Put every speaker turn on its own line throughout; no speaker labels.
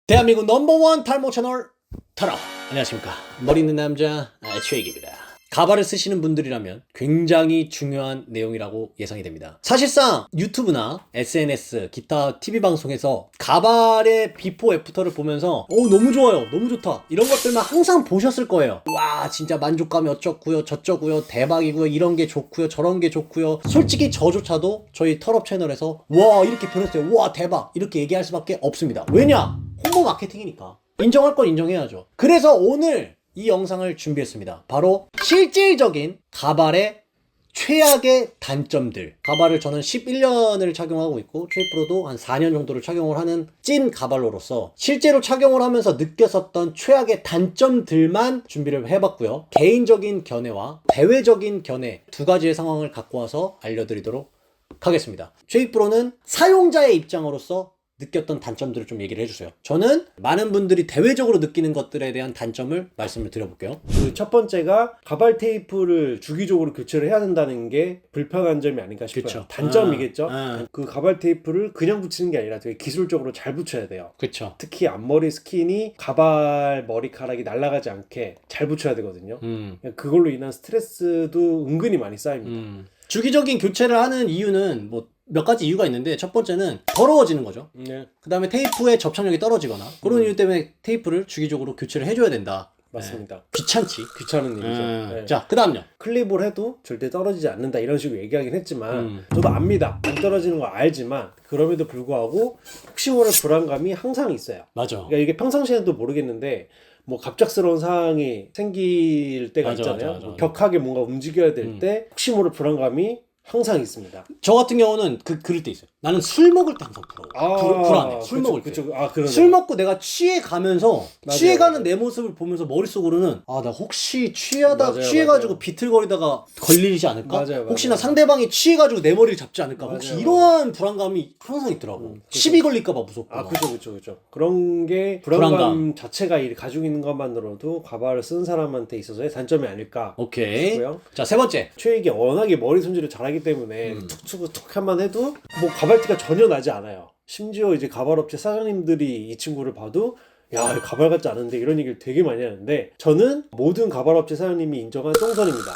대한민국 넘버원 탈모 채널 타라. 안녕하십니까, 머리 있는 남자 최익입니다. 가발을 쓰시는 분들이라면 굉장히 중요한 내용이라고 예상이 됩니다. 사실상 유튜브나 SNS, 기타 TV 방송에서 가발의 비포 애프터를 보면서 너무 좋아요, 너무 좋다, 이런 것들만 항상 보셨을 거예요. 와, 진짜 만족감이 어쩌고요 저쩌고요, 대박이고요, 이런 게 좋고요 저런 게 좋고요. 솔직히 저조차도 저희 털업 채널에서 와 이렇게 변했어요, 와 대박, 이렇게 얘기할 수밖에 없습니다. 왜냐? 홍보 마케팅이니까. 인정할 건 인정해야죠. 그래서 오늘 이 영상을 준비했습니다. 바로 실질적인 가발의 최악의 단점들. 가발을 저는 11년을 착용하고 있고 최프로도 한 4년 정도를 착용을 하는 찐 가발로로서 실제로 착용을 하면서 느꼈었던 최악의 단점들만 준비를 해봤고요. 개인적인 견해와 대외적인 견해 두 가지의 상황을 갖고 와서 알려드리도록 하겠습니다. 최익프로는 사용자의 입장으로서 느꼈던 단점들을 좀 얘기를 해주세요. 저는 많은 분들이 대외적으로 느끼는 것들에 대한 단점을 말씀을 드려볼게요.
그 첫 번째가 가발 테이프를 주기적으로 교체를 해야 된다는 게 불편한 점이 아닌가 싶어요.
그쵸.
단점이겠죠. 그 가발 테이프를 그냥 붙이는 게 아니라 되게 기술적으로 잘 붙여야 돼요.
그렇죠.
특히 앞머리 스킨이 가발 머리카락이 날아가지 않게 잘 붙여야 되거든요. 그걸로 인한 스트레스도 은근히 많이 쌓입니다.
주기적인 교체를 하는 이유는 뭐 몇 가지 이유가 있는데, 첫 번째는 더러워지는 거죠.
네.
그 다음에 테이프의 접착력이 떨어지거나 그런 이유 때문에 테이프를 주기적으로 교체를 해줘야 된다.
맞습니다.
네. 귀찮지.
귀찮은 일이죠. 네.
자, 그 다음요.
클립을 해도 절대 떨어지지 않는다 이런 식으로 얘기하긴 했지만 저도 압니다. 안 떨어지는 거 알지만 그럼에도 불구하고 혹시 모를 불안감이 항상 있어요.
맞아.
그러니까 이게 평상시에는 모르겠는데 뭐 갑작스러운 상황이 생길 때가
맞아,
있잖아요.
맞아.
격하게 뭔가 움직여야 될 때 혹시 모를 불안감이 항상 있습니다.
저 같은 경우는 그럴 때 있어요. 나는 술 먹을 때 항상 불안해. 술 먹을 때. 술 먹고 내가 취해 가면서 취해가는 내 모습을 보면서 머릿속으로는 나 혹시 취해가지고 비틀거리다가 걸리지 않을까? 혹시나 상대방이 취해가지고 내 머리를 잡지 않을까? 혹시 이러한 불안감이 항상 있더라고. 시비 걸릴까봐 무섭고.
그죠. 그런 게 불안감 자체가 가지고 있는 것만으로도 가발을 쓰는 사람한테 있어서의 단점이 아닐까.
오케이.
싶고요.
자, 세 번째.
최익이 워낙에 머리 손질을 잘하기 때문에 툭툭 한번 해도 뭐 가발티가 전혀 나지 않아요. 심지어 이제 가발업체 사장님들이 이 친구를 봐도 야, 가발 같지 않은데 이런 얘기를 되게 많이 하는데 저는 모든 가발업체 사장님이 인정한 똥선입니다.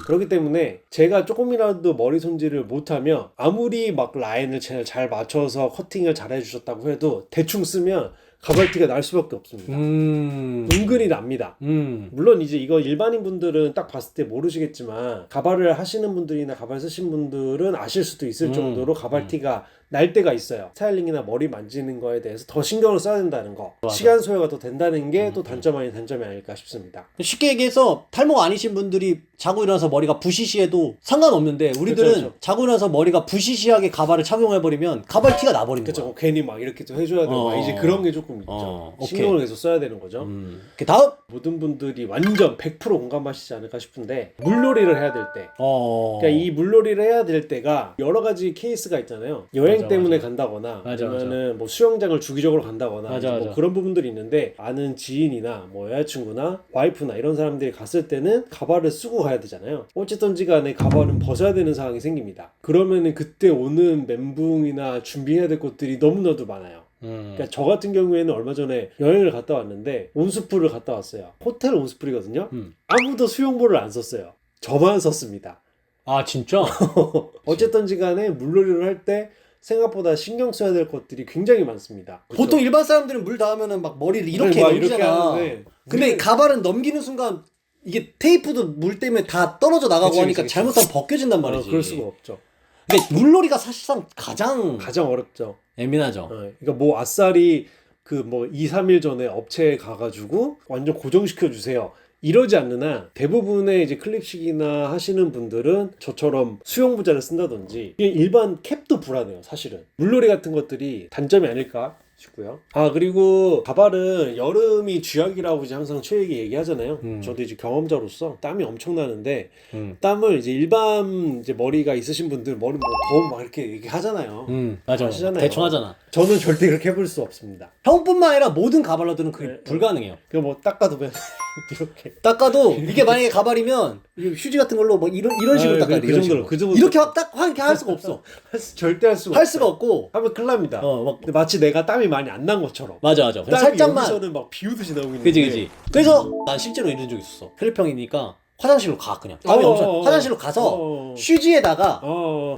그렇기 때문에 제가 조금이라도 머리 손질을 못하면 아무리 막 라인을 잘 맞춰서 커팅을 잘 해주셨다고 해도 대충 쓰면 가발티가 날 수밖에 없습니다. 은근히 납니다. 물론 이제 이거 일반인 분들은 딱 봤을 때 모르시겠지만 가발을 하시는 분들이나 가발 쓰신 분들은 아실 수도 있을 정도로 가발티가 날 때가 있어요. 스타일링이나 머리 만지는 거에 대해서 더 신경을 써야 된다는 거. 맞아. 시간 소요가 더 된다는 게 또 단점이 아닐까 싶습니다.
쉽게 얘기해서 탈모가 아니신 분들이 자고 일어나서 머리가 부시시해도 상관없는데 우리들은 그쵸. 자고 일어나서 머리가 부시시하게 가발을 착용해버리면 가발티가 나버리는 거야.
괜히 막 이렇게 또 해줘야 되고 이제 그런 게 조금 있죠. 신경을 계속 써야 되는 거죠.
그 다음
모든 분들이 완전 100% 공감하시지 않을까 싶은데 물놀이를 해야 될 때 그러니까 이 물놀이를 해야 될 때가 여러 가지 케이스가 있잖아요. 여행 때문에 간다거나 아니면은 뭐 수영장을 주기적으로 간다거나 뭐 그런 부분들이 있는데 아는 지인이나 뭐 여자친구나 와이프나 이런 사람들이 갔을 때는 가발을 쓰고 가야 되잖아요. 어쨌든지 간에 가발은 벗어야 되는 상황이 생깁니다. 그러면은 그때 오는 멘붕이나 준비해야 될 것들이 너무나도 많아요. 그러니까 저 같은 경우에는 얼마 전에 여행을 갔다 왔는데 온수풀을 갔다 왔어요. 호텔 온수풀이거든요. 아무도 수영복을 안 썼어요. 저만 썼습니다.
아, 진짜?
어쨌든지 간에 물놀이를 할 때 생각보다 신경 써야 될 것들이 굉장히 많습니다.
보통 일반 사람들은 물 닿으면 막 머리를 이렇게 넘기잖아. 근데 가발은 넘기는 순간 이게 테이프도 물 때문에 다 떨어져 나가고 하니까 잘못하면 벗겨진단 말이지.
그럴 수가 없죠.
근데 물놀이가 사실상 가장
어렵죠.
예민하죠.
그러니까 뭐 아싸리 그 뭐 2, 3일 전에 업체에 가가지고 완전 고정시켜 주세요. 이러지 않는 한 대부분의 이제 클립식이나 하시는 분들은 저처럼 수영모자를 쓴다든지 일반 캡도 불안해요. 사실은 물놀이 같은 것들이 단점이 아닐까 싶고요. 아 그리고 가발은 여름이 주약이라고 이제 항상 최애기 얘기하잖아요. 저도 이제 경험자로서 땀이 엄청 나는데 땀을 이제 일반 이제 머리가 있으신 분들 머리 뭐 더운 막 이렇게 얘기하잖아요.
맞아.
아시잖아요.
대충 하잖아.
저는 절대 그렇게 해볼 수 없습니다.
형뿐만 아니라 모든 가발러들은 그게 불가능해요.
그냥 뭐 닦아도 그냥 이렇게
닦아도 이게 만약에 가발이면 이게 휴지 같은 걸로 뭐 이런 식으로 닦아야 돼.
그
이런
정도로,
식으로.
그 정도
이렇게 이렇게 할 수가 없어.
절대 할 수가
할
없어요.
수가 없고.
하면 큰일 납니다.
막
근데 마치 내가 땀이 많이 안 난 것처럼.
맞아. 그냥
땀이
살짝만.
여기서는 막 비우듯이 나오고 있는데.
그지. 그래서 난 실제로 이런 적 있었어. 필리핀이니까 화장실로 가 그냥. 땀이 엄청. 화장실로 가서 휴지에다가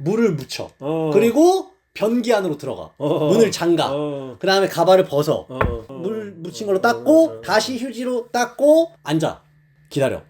물을 묻혀. 그리고 변기 안으로 들어가. 문을 잠가. 그 다음에 가발을 벗어. 물 묻힌 걸로 닦고 다시 휴지로 닦고 앉아. 기다려.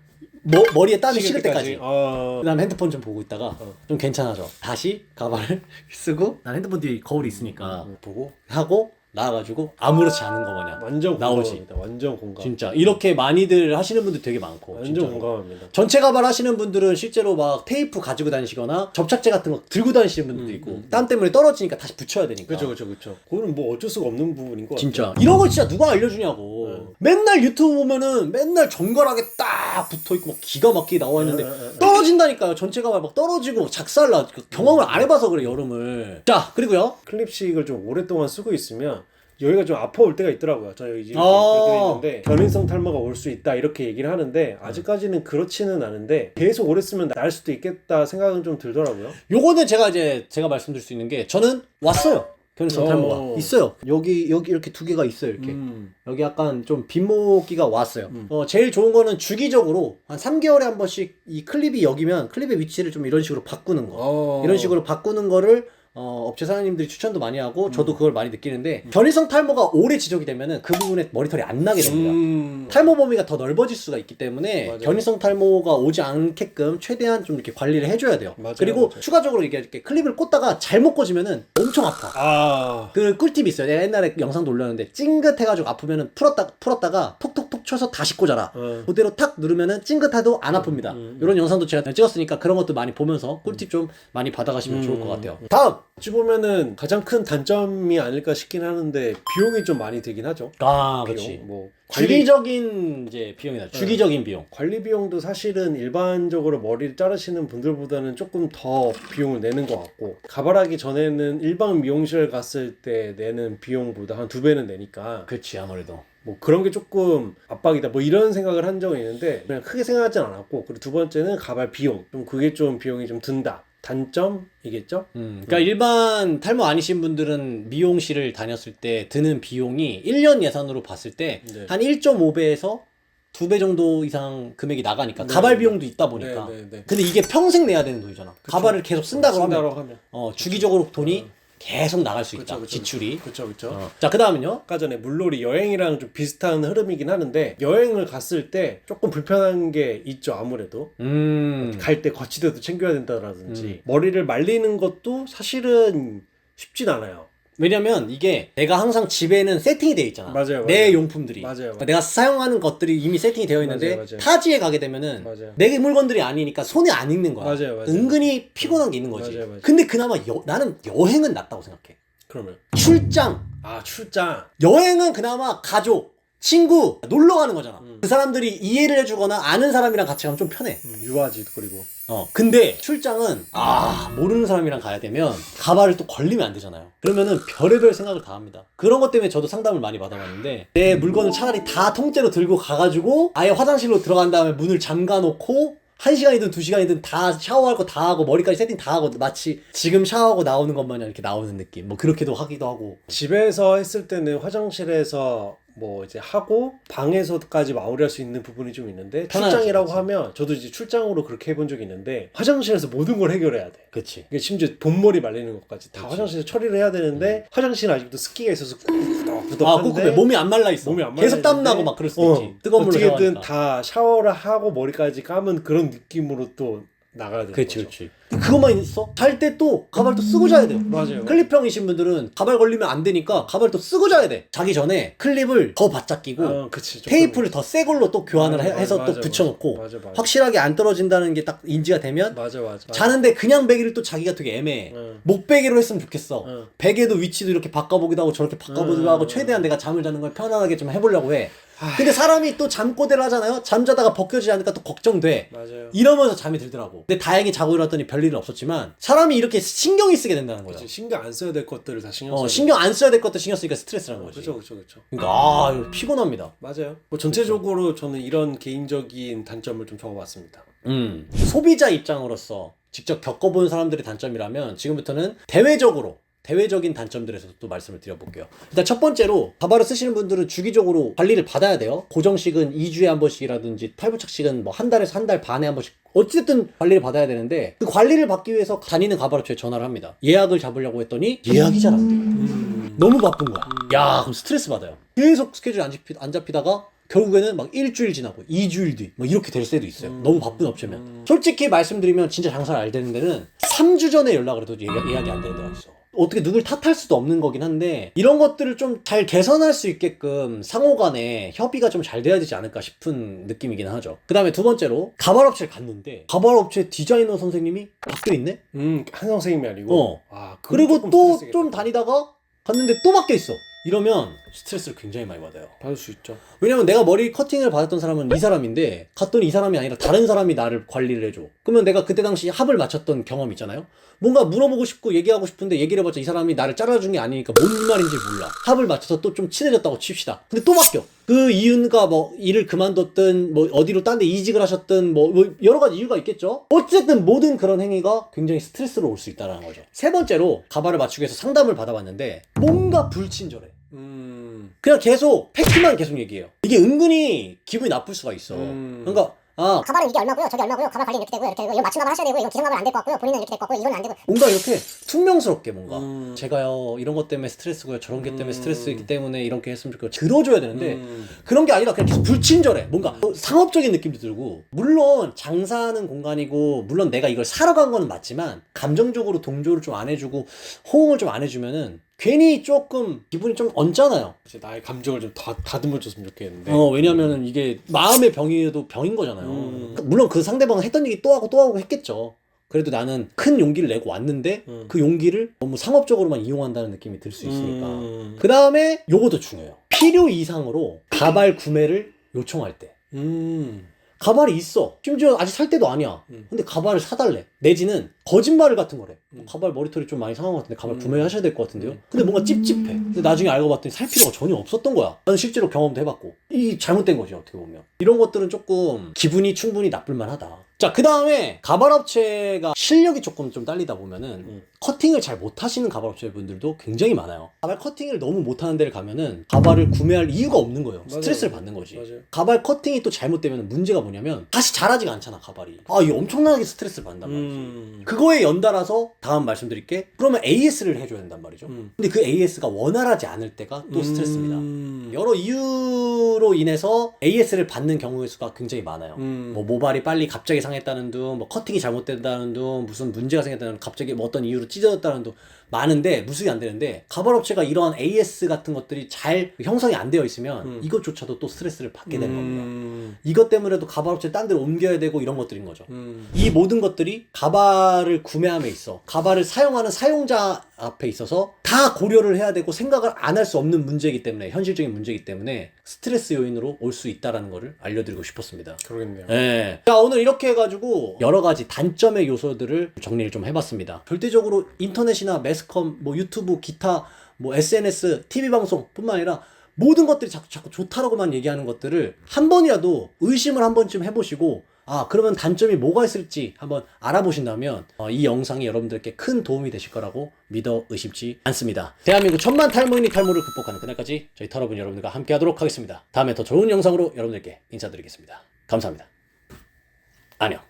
머리에 땀이 식을 때까지. 그 다음에 핸드폰 좀 보고 있다가 좀 괜찮아져. 다시 가발을 쓰고 난 핸드폰 뒤에 거울이 있으니까 보고 하고 나와가지고 아무렇지 않은 거 마냥
완전
나오지.
공감합니다. 완전 공감.
진짜 이렇게 많이들 하시는 분들 되게 많고
완전
진짜로.
공감합니다.
전체 가발 하시는 분들은 실제로 막 테이프 가지고 다니시거나 접착제 같은 거 들고 다니시는 분들도 있고 땀 때문에 떨어지니까 다시 붙여야 되니까.
그렇죠. 그거는 뭐 어쩔 수가 없는 부분인 것
진짜
같아요.
이런 거 진짜 누가 알려주냐고. 맨날 유튜브 보면은 맨날 정갈하게 딱 붙어있고 막 기가 막히게 나와 있는데 떨어진다니까요. 전체 가발 막 떨어지고 작살나. 경험을 안 해봐서 그래 여름을. 자 그리고요.
클립식을 좀 오랫동안 쓰고 있으면 여기가 좀 아파올 때가 있더라고요. 저 여기 이렇게 돼 있는데 변인성 탈모가 올 수 있다 이렇게 얘기를 하는데 아직까지는 그렇지는 않은데 계속 오래 쓰면 날 수도 있겠다 생각은 좀 들더라고요.
요거는 제가 말씀드릴 수 있는 게 저는 왔어요. 변인성 탈모가 있어요. 여기 이렇게 두 개가 있어요. 이렇게 여기 약간 좀 빈모기가 왔어요. 제일 좋은 거는 주기적으로 한 3개월에 한 번씩 이 클립이 여기면 클립의 위치를 좀 이런 식으로 바꾸는 거. 이런 식으로 바꾸는 거를 업체 사장님들이 추천도 많이 하고 저도 그걸 많이 느끼는데 변이성 탈모가 오래 지속이 되면은 그 부분에 머리털이 안 나게 됩니다. 탈모 범위가 더 넓어질 수가 있기 때문에
맞아요.
변이성 탈모가 오지 않게끔 최대한 좀 이렇게 관리를 해줘야 돼요. 그리고 추가적으로 이렇게 클립을 꽂다가 잘못 꽂으면은 엄청 아파. 그 꿀팁이 있어요. 내가 옛날에 영상도 올렸는데 찡긋해가지고 아프면은 풀었다가 톡톡톡 쳐서 다시 꽂아라. 그대로 탁 누르면은 찡긋해도 안 아픕니다. 이런 영상도 제가 찍었으니까 그런 것도 많이 보면서 꿀팁 좀 많이 받아가시면 좋을 것 같아요. 다음!
어찌 보면은 가장 큰 단점이 아닐까 싶긴 하는데 비용이 좀 많이 들긴 하죠.
그렇지.
뭐
주기적인 이제 비용이다. 주기적인 비용.
관리 비용도 사실은 일반적으로 머리를 자르시는 분들보다는 조금 더 비용을 내는 것 같고 가발하기 전에는 일반 미용실 갔을 때 내는 비용보다 한 2배는 내니까
그렇지 아무래도.
뭐 그런 게 조금 압박이다 뭐 이런 생각을 한 적은 있는데 그냥 크게 생각하진 않았고 그리고 두 번째는 가발 비용 좀 그게 좀 비용이 좀 든다. 단점이겠죠?
그러니까 일반 탈모 아니신 분들은 미용실을 다녔을 때 드는 비용이 1년 예산으로 봤을 때 한 1.5배에서 2배 정도 이상 금액이 나가니까 가발 비용도 있다 보니까. 근데 이게 평생 내야 되는 돈이잖아. 그쵸. 가발을 계속 쓴다고 하면 주기적으로 돈이 계속 나갈 수 있다. 지출이.
그렇죠.
자, 그다음은요.
아까 전에 물놀이 여행이랑 좀 비슷한 흐름이긴 하는데 여행을 갔을 때 조금 불편한 게 있죠. 아무래도 갈 때 거치대도 챙겨야 된다라든지 머리를 말리는 것도 사실은 쉽진 않아요.
왜냐면 이게 내가 항상 집에는 세팅이 되어 있잖아.
맞아요.
내 용품들이.
맞아요.
내가 사용하는 것들이 이미 세팅이 되어 있는데
맞아요.
타지에 가게 되면은 내 물건들이 아니니까 손에 안 익는 거야.
맞아요.
은근히 피곤한 게 있는 거지.
맞아요.
근데 그나마 나는 여행은 낫다고 생각해.
그러면
출장.
출장.
여행은 그나마 가족, 친구 놀러 가는 거잖아. 그 사람들이 이해를 해주거나 아는 사람이랑 같이 가면 좀 편해.
유아지 그리고.
근데 출장은 모르는 사람이랑 가야 되면 가발을 또 걸리면 안 되잖아요. 그러면은 별의별 생각을 다 합니다. 그런 것 때문에 저도 상담을 많이 받아봤는데 내 물건을 차라리 다 통째로 들고 가가지고 아예 화장실로 들어간 다음에 문을 잠가 놓고 1시간이든 2시간이든 다 샤워할 거 다 하고 머리까지 세팅 다 하고 마치 지금 샤워하고 나오는 것 마냥 이렇게 나오는 느낌. 뭐 그렇게도 하기도 하고.
집에서 했을 때는 화장실에서 뭐 이제 하고 방에서까지 마무리할 수 있는 부분이 좀 있는데 출장이라고
그치.
하면 저도 이제 출장으로 그렇게 해본 적이 있는데 화장실에서 모든 걸 해결해야 돼.
그치.
이게 심지어 본머리 말리는 것까지 다 화장실에서 처리를 해야 되는데 화장실은 아직도 습기가 있어서 꾸덕꾸덕한데
꿉꿉해. 몸이 안 말라 있어. 계속 땀 나고 막 그럴 수도 있지. 뜨거운 물로
어떻게든
샤워하니까.
다 샤워를 하고 머리까지 감은 그런 느낌으로 또 나가야 되는 거죠.
그렇지. 그것만 있어? 잘 때 또 가발 또 쓰고 자야 돼요.
맞아요.
클립형이신 분들은 가발 걸리면 안 되니까 가발 또 쓰고 자야 돼. 자기 전에 클립을 더 바짝 끼고
그치,
테이프를 더 새 걸로 또 교환을 해서 또
맞아,
붙여놓고
맞아.
확실하게 안 떨어진다는 게 딱 인지가 되면
맞아.
자는데 그냥 베개를 또 자기가 되게 애매해. 목베개로 했으면 좋겠어. 베개도 위치도 이렇게 바꿔보기도 하고 저렇게 바꿔보기도 하고 최대한 내가 잠을 자는 걸 편안하게 좀 해보려고 해. 근데 사람이 또 잠꼬대를 하잖아요. 잠자다가 벗겨지지 않을까 또 걱정돼.
맞아요.
이러면서 잠이 들더라고. 근데 다행히 자고 일어났더니 별일은 없었지만 사람이 이렇게 신경이 쓰게 된다는 거죠.
그치, 신경 안 써야 될 것들을 다 신경 써야
신경 안 써야 될 것도 신경 쓰니까 스트레스라는 거지.
그렇죠.
그러니까 이거 피곤합니다.
맞아요. 뭐 전체적으로 저는 이런 개인적인 단점을 좀 적어봤습니다.
소비자 입장으로서 직접 겪어본 사람들의 단점이라면 지금부터는 대외적인 단점들에서 또 말씀을 드려볼게요. 일단 첫 번째로 가발을 쓰시는 분들은 주기적으로 관리를 받아야 돼요. 고정식은 2주에 한 번씩이라든지 탈부착식은 뭐 한 달에서 한 달 반에 한 번씩 어쨌든 관리를 받아야 되는데 그 관리를 받기 위해서 다니는 가발업체에 전화를 합니다. 예약을 잡으려고 했더니 예약이 잘 안 돼요. 너무 바쁜 거야. 야, 그럼 스트레스 받아요. 계속 스케줄이 안 잡히다가 결국에는 막 일주일 지나고 2주일 뒤 뭐 이렇게 될 때도 있어요. 너무 바쁜 업체면. 솔직히 말씀드리면 진짜 장사를 알 되는 데는 3주 전에 연락을 해도 예약이 안 되는 데가 있어. 어떻게 누굴 탓할 수도 없는 거긴 한데 이런 것들을 좀 잘 개선할 수 있게끔 상호 간에 협의가 좀 잘 돼야 되지 않을까 싶은 느낌이긴 하죠. 그 다음에 두 번째로 가발업체를 갔는데 가발업체 디자이너 선생님이 바뀌어 있네?
한 선생님이 아니고
그리고 또 좀 다니다가 갔는데 또 바뀌어 있어. 이러면 스트레스를 굉장히 많이 받아요.
받을 수 있죠.
왜냐면 내가 머리 커팅을 받았던 사람은 이 사람인데 갔더니 이 사람이 아니라 다른 사람이 나를 관리를 해줘. 그러면 내가 그때 당시 합을 맞췄던 경험 있잖아요. 뭔가 물어보고 싶고 얘기하고 싶은데 얘기를 해봤자 이 사람이 나를 잘라준 게 아니니까 뭔 말인지 몰라. 합을 맞춰서 또 좀 친해졌다고 칩시다. 근데 또 바뀌어. 그 이유가 뭐 일을 그만뒀든 뭐 어디로 딴 데 이직을 하셨든 뭐 여러 가지 이유가 있겠죠. 어쨌든 모든 그런 행위가 굉장히 스트레스로 올 수 있다는 거죠. 세 번째로 가발을 맞추기 위해서 상담을 받아봤는데 뭔가 불친절해. 그냥 계속 팩트만 계속 얘기해요. 이게 은근히 기분이 나쁠 수가 있어. 그러니까
가발은 이게 얼마고요, 저게 얼마고요, 가발 관리는 이렇게 되고요, 이렇게 되고, 이거 맞춤 가발 하셔야 되고, 이거 기성 가발 안 될 것 같고요, 본인은 이렇게 될 것 같고요, 이건 안 되고.
뭔가 이렇게 퉁명스럽게 뭔가 제가요 이런 것 때문에 스트레스고요, 저런 게 때문에 스트레스이기 때문에 이렇게 했으면 좋겠고 들어줘야 되는데 그런 게 아니라 그냥 계속 불친절해. 뭔가 상업적인 느낌도 들고, 물론 장사하는 공간이고 물론 내가 이걸 사러 간 거는 맞지만 감정적으로 동조를 좀 안 해주고 호응을 좀 안 해주면은 괜히 조금 기분이 좀 언짢아요.
이제 나의 감정을 좀 다듬어줬으면 좋겠는데.
왜냐면은 이게 마음의 병이어도 병인 거잖아요. 그러니까 물론 그 상대방은 했던 얘기 또 하고 했겠죠. 그래도 나는 큰 용기를 내고 왔는데 그 용기를 너무 상업적으로만 이용한다는 느낌이 들 수 있으니까. 그 다음에 요것도 중요해요. 필요 이상으로 가발 구매를 요청할 때. 가발이 있어. 심지어 아직 살 때도 아니야. 근데 가발을 사달래. 내지는 거짓말 같은 거래. 가발 머리털이 좀 많이 상한 것 같은데 가발 구매하셔야 될 것 같은데요. 근데 뭔가 찝찝해. 근데 나중에 알고 봤더니 살 필요가 전혀 없었던 거야. 나는 실제로 경험도 해봤고. 이 잘못된 거지 어떻게 보면. 이런 것들은 조금 기분이 충분히 나쁠만 하다. 자, 그 다음에 가발업체가 실력이 조금 좀 딸리다 보면은 커팅을 잘 못하시는 가발업체 분들도 굉장히 많아요. 가발 커팅을 너무 못하는 데를 가면은 가발을 구매할 이유가 없는 거예요. 스트레스를 받는 거지.
맞아요.
가발 커팅이 또 잘못되면 문제가 뭐냐면 다시 자라지가 않잖아 가발이. 이게 엄청나게 스트레스를 받는단 말이지. 그거에 연달아서 다음 말씀드릴게. 그러면 AS를 해줘야 된단 말이죠. 근데 그 AS가 원활하지 않을 때가 또 스트레스입니다. 여러 이유로 인해서 AS를 받는 경우의 수가 굉장히 많아요. 뭐 모발이 빨리 갑자기 상했다는 둥, 뭐 커팅이 잘못됐다는 둥, 무슨 문제가 생겼다는 둥, 갑자기 뭐 어떤 이유로 찢어졌다는 둥 많은데 무수히 안 되는데 가발업체가 이러한 AS 같은 것들이 잘 형성이 안 되어 있으면 이것조차도 또 스트레스를 받게 되는 겁니다. 이것 때문에도 가발업체 딴 데로 옮겨야 되고 이런 것들인 거죠. 이 모든 것들이 가발을 구매함에 있어 가발을 사용하는 사용자 앞에 있어서 다 고려를 해야 되고 생각을 안 할 수 없는 문제이기 때문에 현실적인 문제이기 때문에 스트레스 요인으로 올 수 있다는 거를 알려드리고 싶었습니다.
그러겠네요.
네. 자, 오늘 이렇게 해가지고 여러 가지 단점의 요소들을 정리를 좀 해봤습니다. 절대적으로 인터넷이나 매스컴, 뭐 유튜브, 기타, 뭐 SNS, TV 방송 뿐만 아니라 모든 것들이 자꾸 좋다라고만 얘기하는 것들을 한 번이라도 의심을 한 번쯤 해보시고 그러면 단점이 뭐가 있을지 한번 알아보신다면 이 영상이 여러분들께 큰 도움이 되실 거라고 믿어 의심치 않습니다. 대한민국 천만 탈모인이 탈모를 극복하는 그날까지 저희 털어분 여러분들과 함께 하도록 하겠습니다. 다음에 더 좋은 영상으로 여러분들께 인사드리겠습니다. 감사합니다. 안녕.